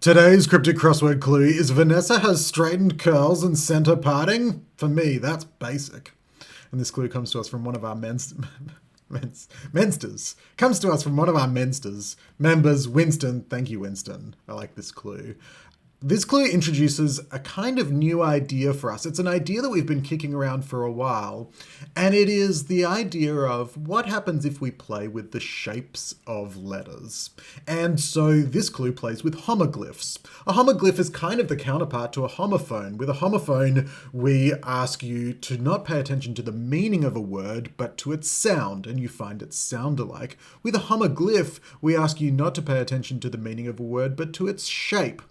Today's cryptic crossword clue is Vanessa has straightened curls and center parting. For me, that's basic. And this clue comes to us from one of our Mensters. Comes to us from one of our Mensters members, Winston. Thank you, Winston. I like this clue. This clue introduces a kind of new idea for us. It's an idea that we've been kicking around for a while, and it is the idea of what happens if we play with the shapes of letters. And so this clue plays with homoglyphs. A homoglyph is kind of the counterpart to a homophone. With a homophone, we ask you to not pay attention to the meaning of a word, but to its sound, and you find it sound alike. With a homoglyph, we ask you not to pay attention to the meaning of a word, but to its shape.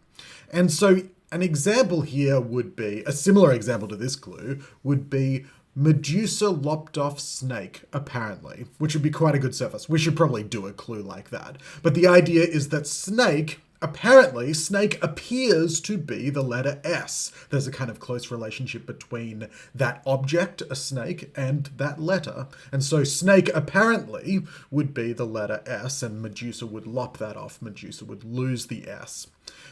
And so an example here would be, a similar example to this clue, would be Medusa lopped off snake, apparently, which would be quite a good surface. We should probably do a clue like that. But the idea is that snake, apparently, snake appears to be the letter S. There's a kind of close relationship between that object, a snake, and that letter. And so snake apparently would be the letter S, and Medusa would lop that off. Medusa would lose the S.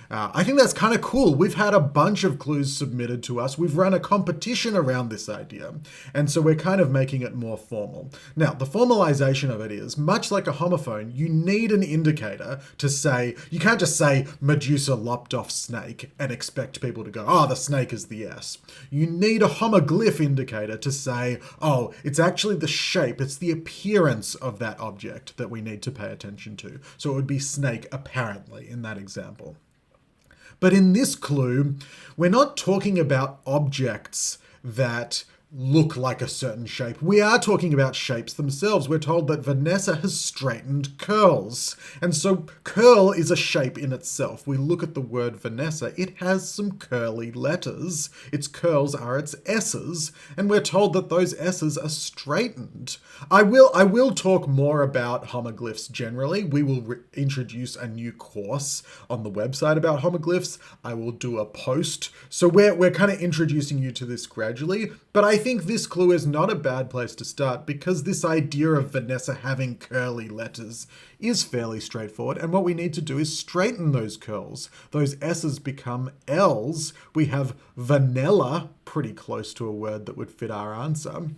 I think that's kind of cool. We've had a bunch of clues submitted to us. We've run a competition around this idea. And so we're kind of making it more formal. Now, the formalization of it is, much like a homophone, you need an indicator to say, you can't just say Medusa lopped off snake and expect people to go, oh, the snake is the S. You need a homoglyph indicator to say, oh, it's actually the shape, it's the appearance of that object that we need to pay attention to. So it would be snake apparently in that example. But in this clue, we're not talking about objects that look like a certain shape. We are talking about shapes themselves. We're told that Vanessa has straightened curls. And so curl is a shape in itself. We look at the word Vanessa, it has some curly letters. Its curls are its S's, and we're told that those S's are straightened. I will talk more about homoglyphs generally. We will introduce a new course on the website about homoglyphs. I will do a post. So we're kind of introducing you to this gradually, but I think this clue is not a bad place to start because this idea of Vanessa having curly letters is fairly straightforward, and what we need to do is straighten those curls. Those S's become L's. We have vanilla, pretty close to a word that would fit our answer.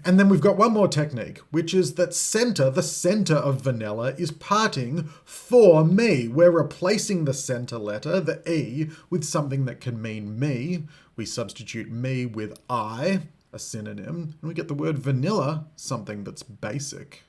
And then we've got one more technique, which is that the center of vanilla, is parting for me. We're replacing the center letter, the E, with something that can mean me. We substitute me with I, a synonym, and we get the word vanilla, something that's basic.